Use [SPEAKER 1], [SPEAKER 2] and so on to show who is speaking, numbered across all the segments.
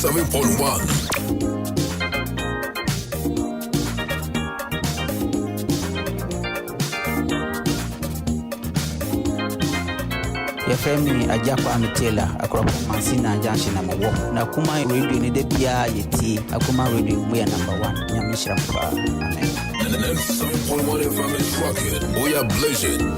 [SPEAKER 1] 97.1.
[SPEAKER 2] Your friend Ajapa Mitela, Akropo Mansina Junction number 1. Na kuma radio ni de bia yeti, akuma radio we number 1. Nyamishra mfa. Amen.
[SPEAKER 1] 97.1 FM is rocking. We are blazing.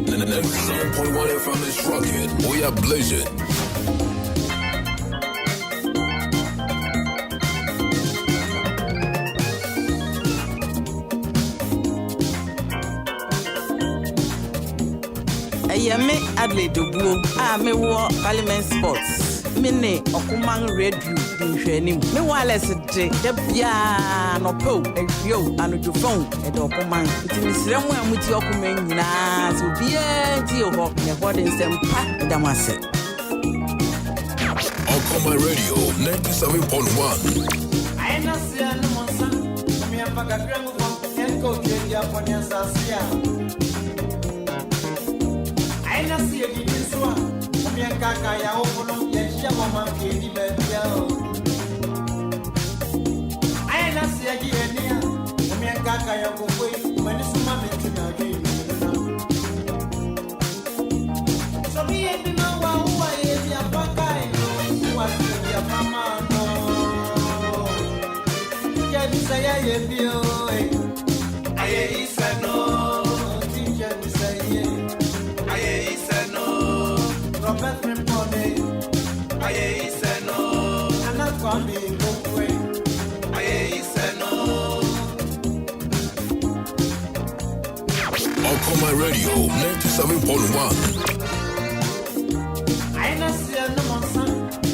[SPEAKER 1] 97.1 FM is rocking. We are blazing.
[SPEAKER 3] Me Adelaide Dubuo, me war Parliament Sports. Me Okoman Radio Dinhwenim. Me wireless de bia no po yo anu phone e do Okoman. Nti misrem wa muti Okoman nyina so bia ti ho ne hode nsɛmpa damase.
[SPEAKER 1] Okoman Radio 97.1.
[SPEAKER 4] I na sia no monsa. Me apaga gramo from enko dia ponia sasia. I see a given swan. Me and Kaka, ya open up, yet Shamama, Katie Bell. I see a given here. Me and Kaka, ya go away when it's my mention again. So me and the no one who I am, ya Paka, who was your mama. No, can you say I am you? I said no, teacher, you say yeah. Robert Rimpone, I say no, I'm not coming away. I say no.
[SPEAKER 1] Okoman Radio 97.1.
[SPEAKER 4] I na see no monsa,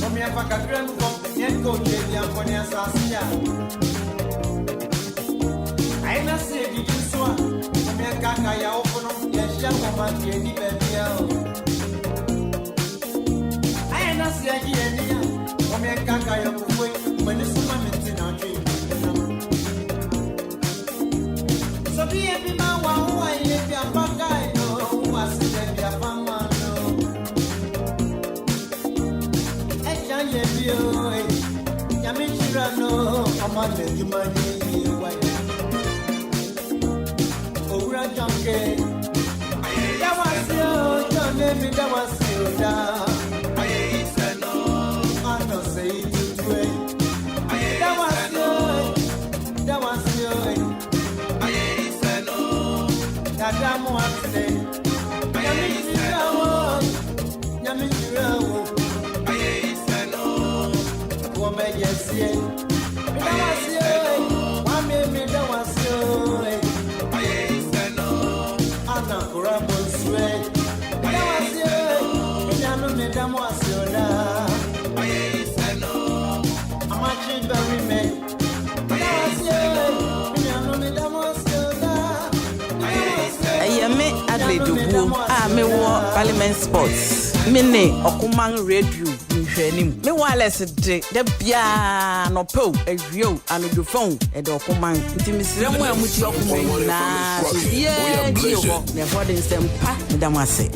[SPEAKER 4] no me apaga gramo from enko dia ponia sasia. I na see a given swan, no me Kaka ya open up, ya Shamama, Katie Bell. I Kaka, you wait when it's my mention our dream. So be every man who I live your back, I know who I said your mama. I can't hear you. Yamishira, no, I'm on the human white. Oh, Rajanke. That was you, your name, that was you. That was you. I said no. That I'm one today. Yamishira, I said no. Woman, yes, yeah. That was you. One minute, that was you. I said no. I'm not Kurabos way. That was you. That was you. I said no. I'm a very man.
[SPEAKER 3] Me Adelaide Dubuo, me war Parliament Sports. Me Okoman Radio Dinhwenim. Me wireless de bia no po yo anu phone e do Okoman. Nti misrem wa muti Okoman na so bia ti ho ne hode nsɛmpa damase.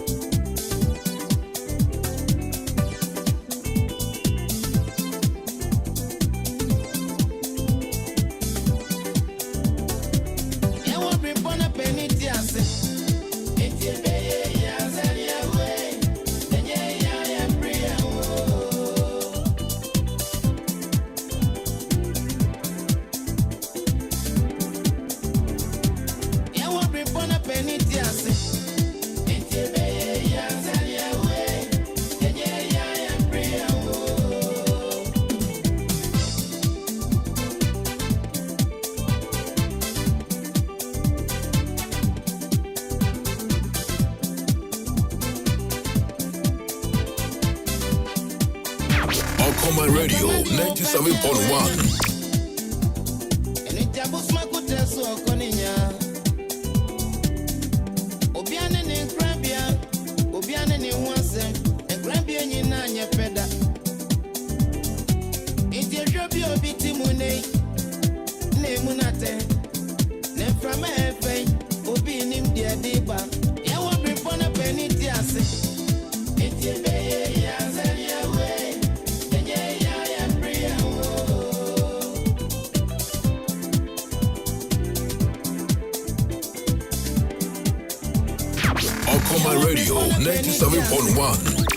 [SPEAKER 1] Okoman Radio 97.1.
[SPEAKER 4] From a obi nim dia diba. Ya wa be pona pe
[SPEAKER 1] Okoman Radio 97.1.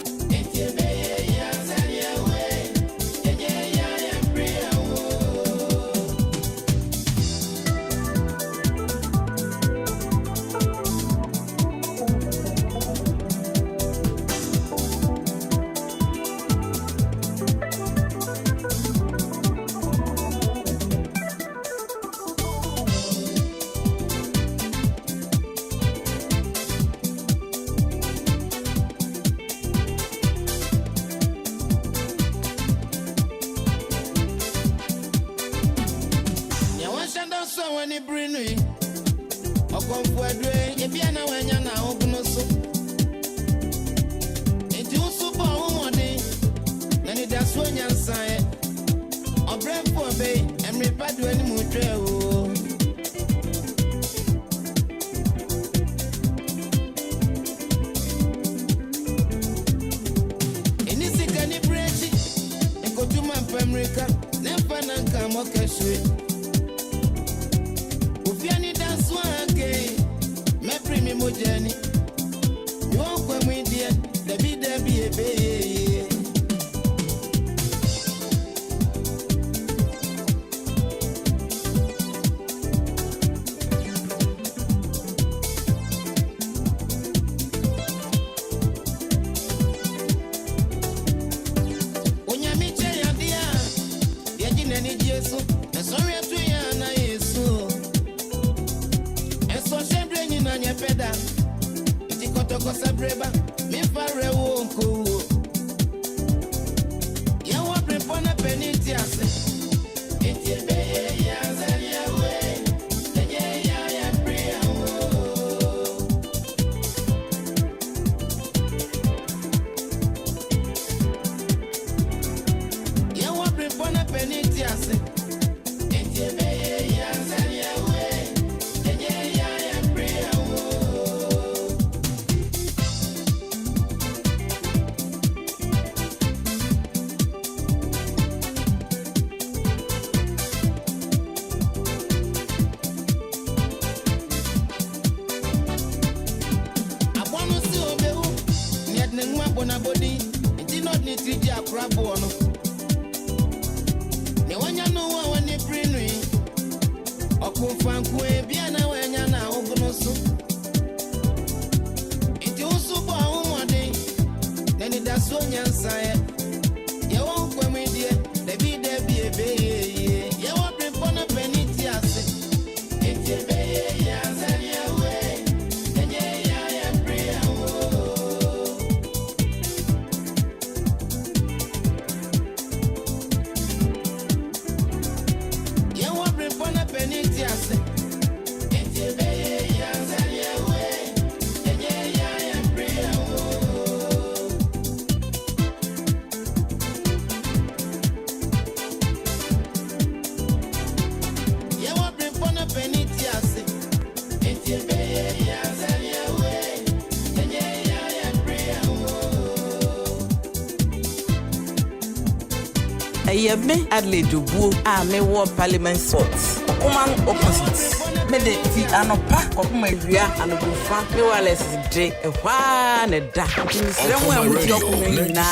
[SPEAKER 3] Yeme Adelaide Dubu a me war Parliament Sports. Okoman opposite. Me de ti anopa kopuma wia anobufa me wireless de ehwa ne da. Nsremu amuti okuma na.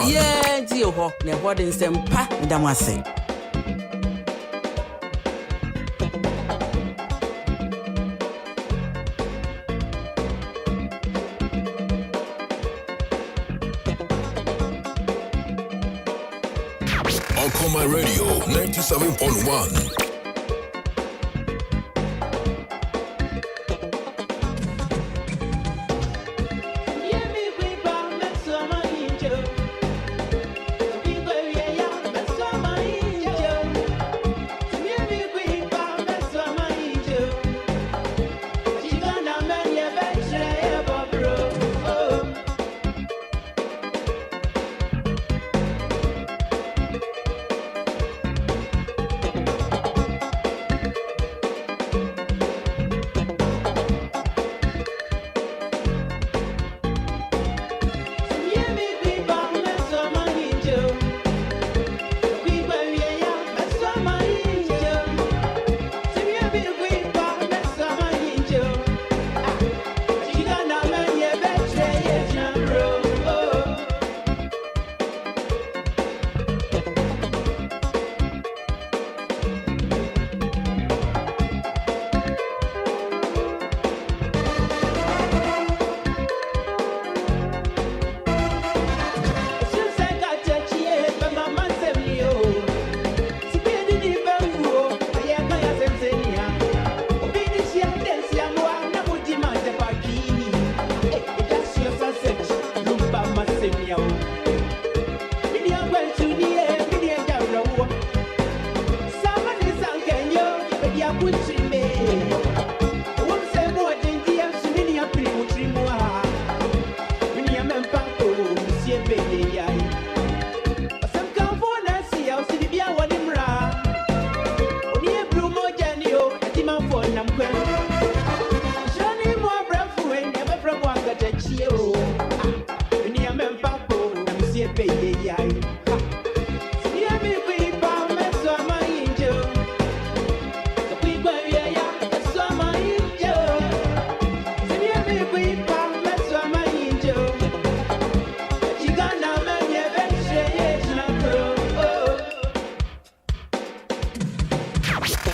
[SPEAKER 3] Ye ti ho ne ho de nsempa ndamase.
[SPEAKER 1] Okoman Radio 97.1.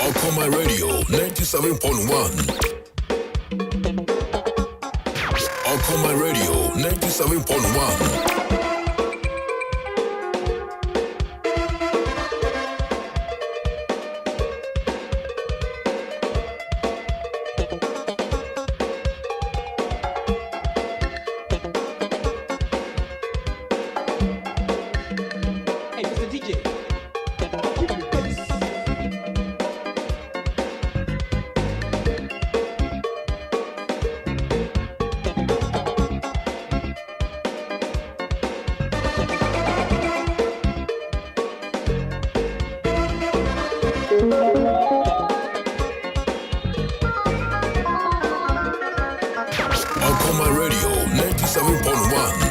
[SPEAKER 1] Okoman Radio 97.1. Okoman Radio 97.1. Okoman Radio 97.1.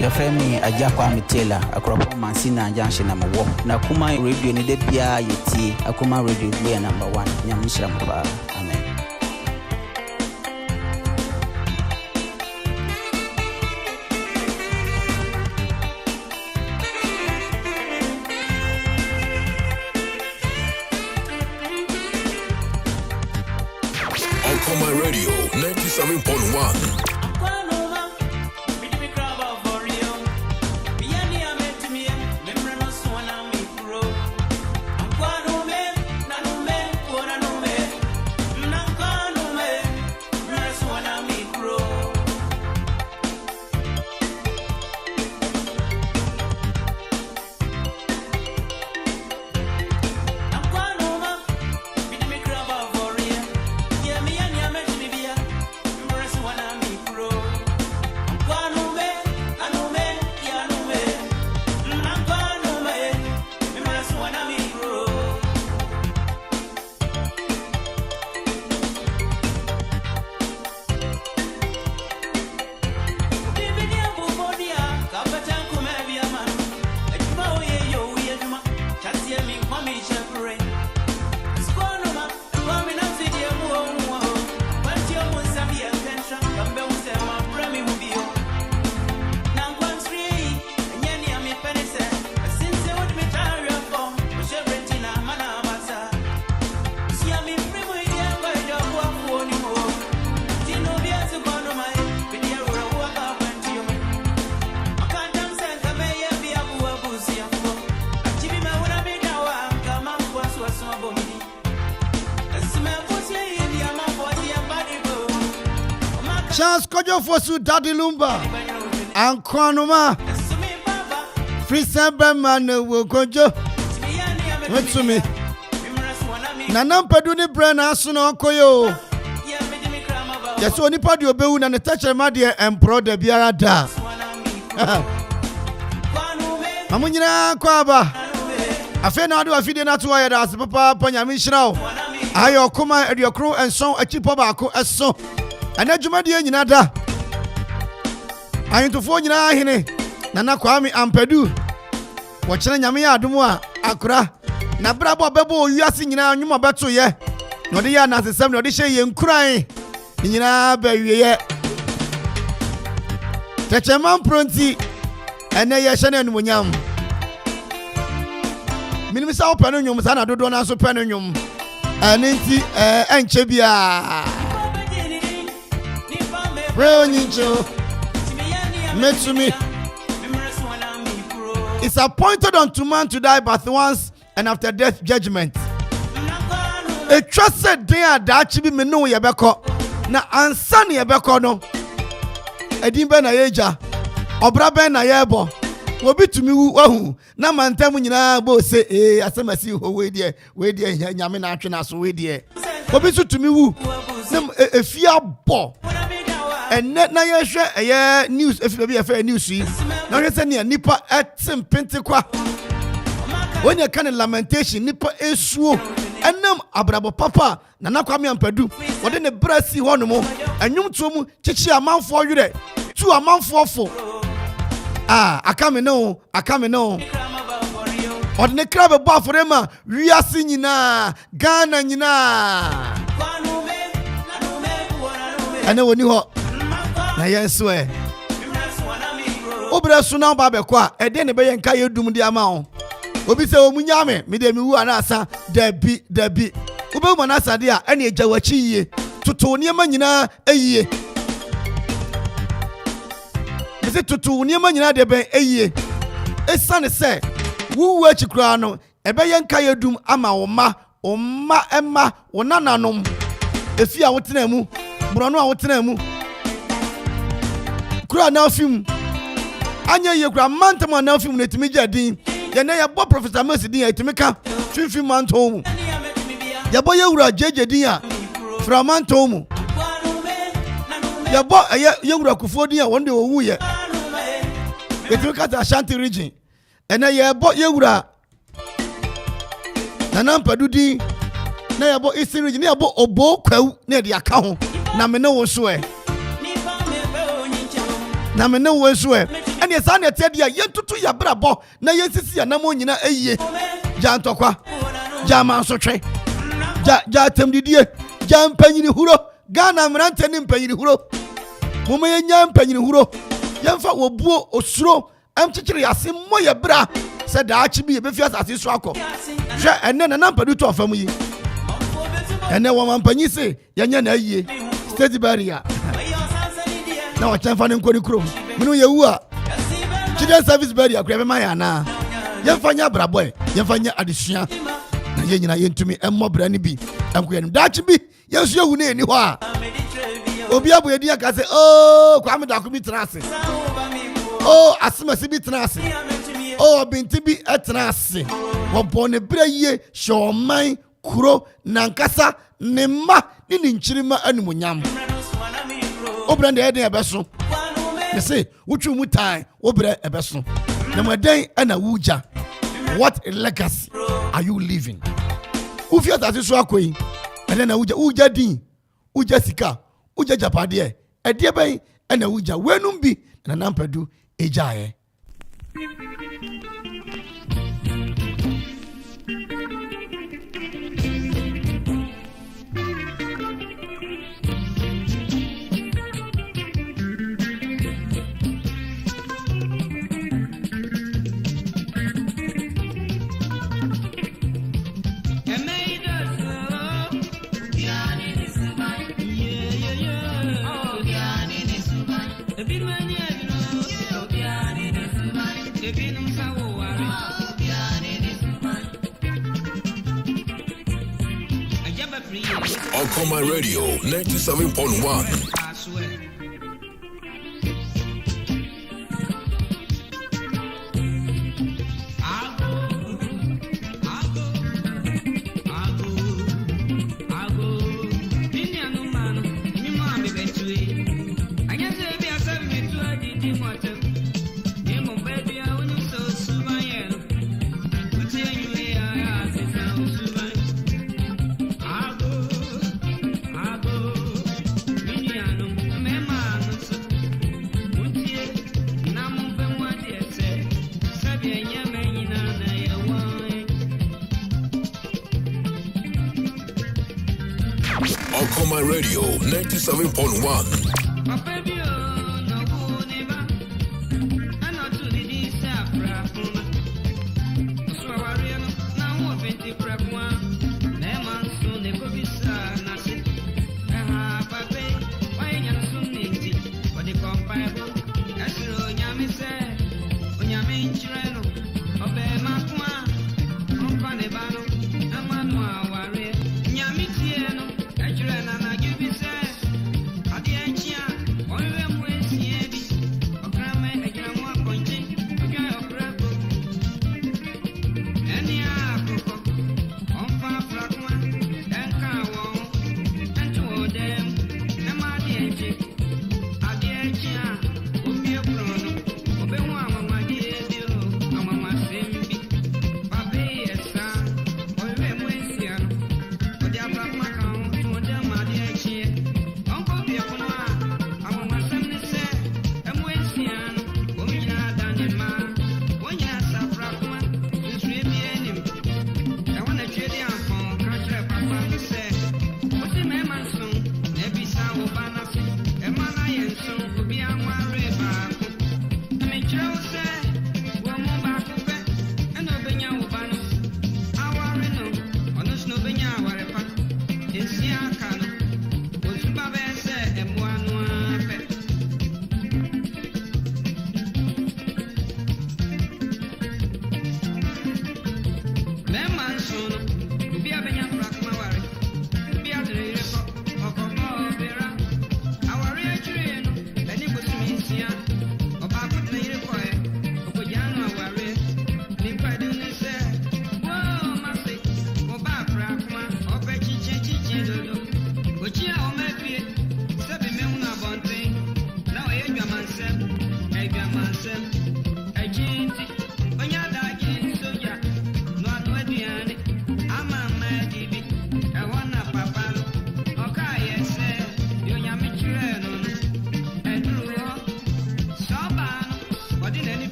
[SPEAKER 2] Yafremi Ajakwa Mitela akropo Mansina Junction na Mawo na kuma radio ni de bia yeti akuma radio bia number 1 nyamishira mpa. Amen.
[SPEAKER 1] Okoman Radio 97.1.
[SPEAKER 5] Wanna Charles Kojo Fosu Daddy Lumba Ankwanoma Frisa Berman Wokojo Wetsumi Nanam Peduni Brena Asuno Koyo Yeso nipa de obewu na ne tachere de empro da biara da Amunyina Akwaaba afe na ade afide na to ya da papa panyame hyirawo ayo Okoman Ediokro enson achipo baako eso anadwuma de nyina da ayintofo nyina ahene Nana Kwame Ampadu wo kyere nyame ya adomu a akora na brabo bebo wiase nyina anwuma beto ye no de ya na sesem no de hye ye nkuran nyina ba wiye Techeman pronti ene ye hye na enumunyam minimisa open nyum sa na dodo na so pen nyum aninti enche bia Bro Metsumi It's appointed unto man to die but once and after death judgment. A trusted day that chibi me no yebeko na ansa ne yebeko no edin be na yeja obra be na yebo obi tumi wu ahu na mantam nyina bo se asemasi ho we de nyame na atwe na so we de obi so tumi wu nem efia bo enne na yehwe eye news efi be efe news yi na yese ne nipa etim pentekwa onye kan lamentation nipa esuo enam abrabo papa Nana Kwame Ampadu wode ne brasi hono mo anwum to mu chichi amanfo yure tu amanfo fo akame no ode ne krabe bo aforema wiase nyina Ghana nyina ene woni ho na yenso obra su na ba bekwa ede ne be yenka yedum di ama ho obi se omunyame me de mi wu anasa dabi obe mu na asade a ene ejawachi yie tutu niema nyina eyie bise tutu niema nyina de ben eyie esane se wuwu achikura no ebe yenka yedum ama emma wonananom efi a wotena mu brono a wotena mu kura na film anya ye kura mantama na film na timi jadin ye na ye bo Professor Mercy din etimi ka finfin mantom ye bo ye wura jeje din a fra mantom ye bo ye wura Kufo din a wonde owu ye etimi ka ta Ashanti region ena ye bo ye wura Nana Ampadu din na ye bo Eastern region ye bo Obo Kwawu na de aka ho na me ne wo so na me ne wo so ene sa na te dia yentutu ya brabo na yensisi ya namo nyina eyiye ja ntokwa ja mansotwe ja temdidie ja mpanyini huro Ghana mrante ni mpanyini huro moma yenya mpanyini huro yemfa wobuo osuro amchichiri yase moye bra se da achi bi be fiasa ase so akọ hwe ene na Ampadu to afam yi ene wo mampanyi se yenya na eyiye state barrier na wa chanfa ne nkoni krom minu yewu a children service barrier akura be maya na yemfanya braboy yemfanya adesua na yenyina yentumi emmo bra ni bi ankoyam dachi bi yesu yewu na eni ho a obi aboyedi aka se Kwame Darko bi trase asemasi bi trase binti bi etrase wo bone bra ye shoman kuro nankasa ne ma ni nchirima animunyam obra de eden ebeso ne say wutwu mu time obra ebeso na maden ana wuja what legacy are you living ufia tati so akoyi ene na wuja din wuja sika wuja japade ede ben ana wuja wenum bi na Nana Ampadu ejaye
[SPEAKER 1] Okoman Radio 97.1. Okoman Radio 97.1.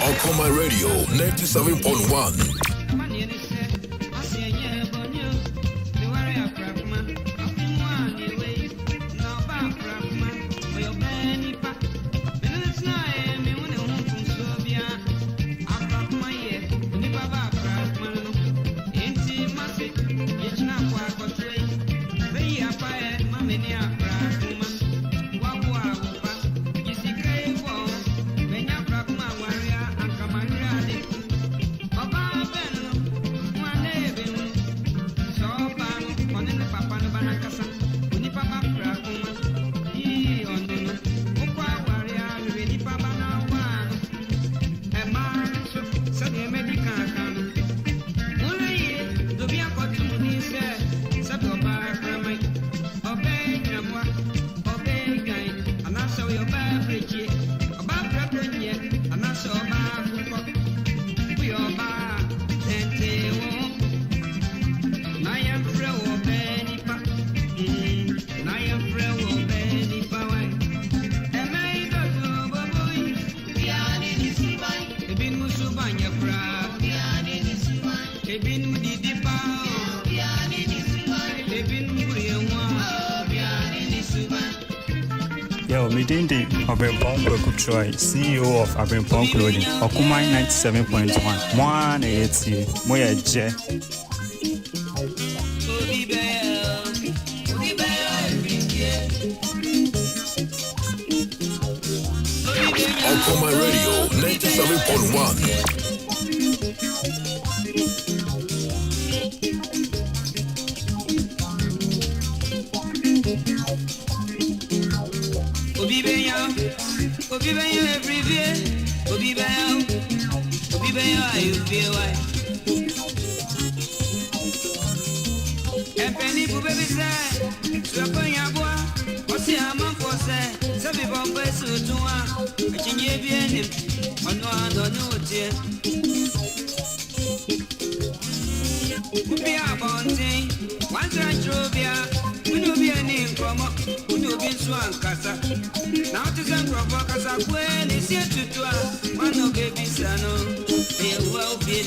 [SPEAKER 1] Okoman Radio 97.1.
[SPEAKER 6] Midindi Abenpong Kwekutroy, CEO of Abenpong Clothing, Okoman 97.1. Mwana yeti, moya je.
[SPEAKER 1] Okoman Radio 97.1.
[SPEAKER 7] Now to some provokers are when it's here to do one of baby sano. They will be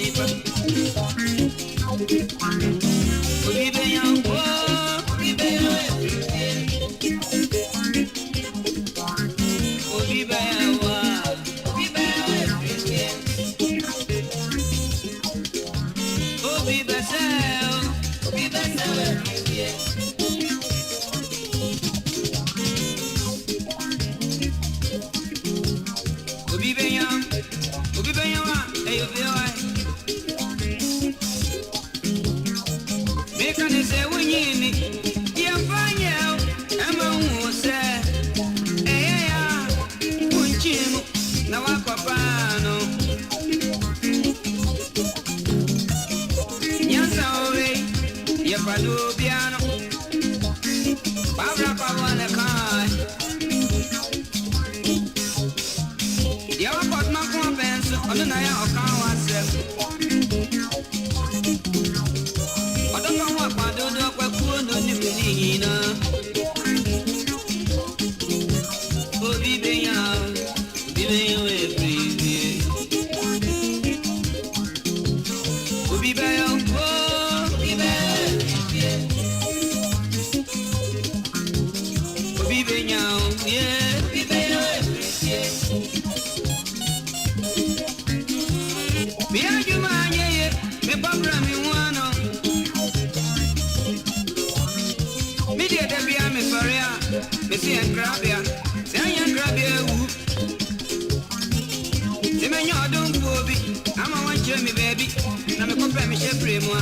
[SPEAKER 7] me shebre mo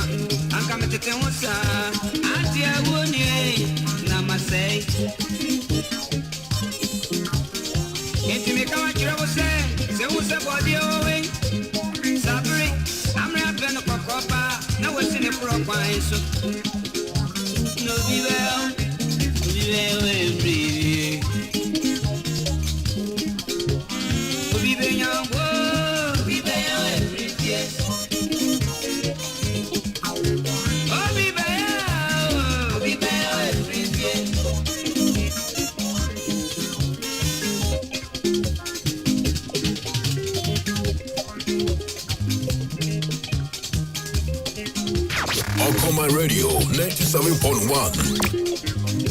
[SPEAKER 7] anka me tete ho sa ati awoni na masai enti me kawa kira wo se wo se body owe sabri amra ben kokopa na wo sine pro kwan so no be well every obi be nyambo obi be every day obi be every day
[SPEAKER 1] Okoman Radio 97.1.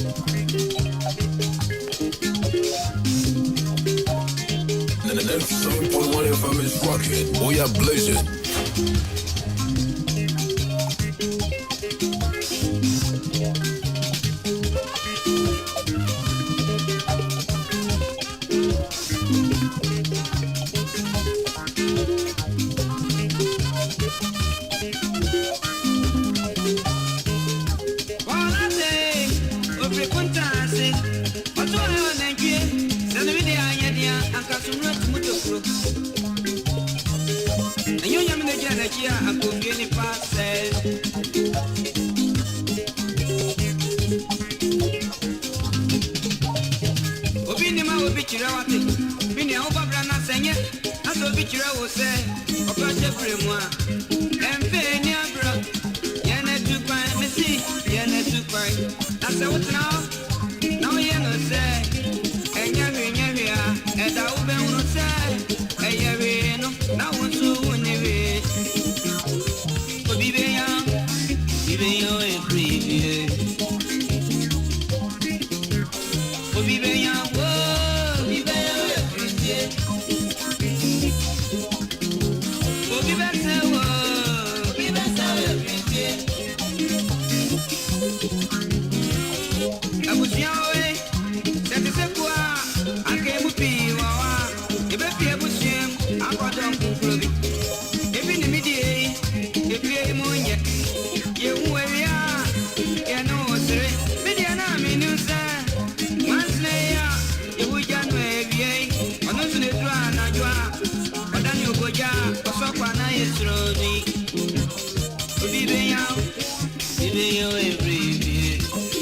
[SPEAKER 1] 97.1 FM is rocking. We are blazing.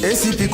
[SPEAKER 8] ACP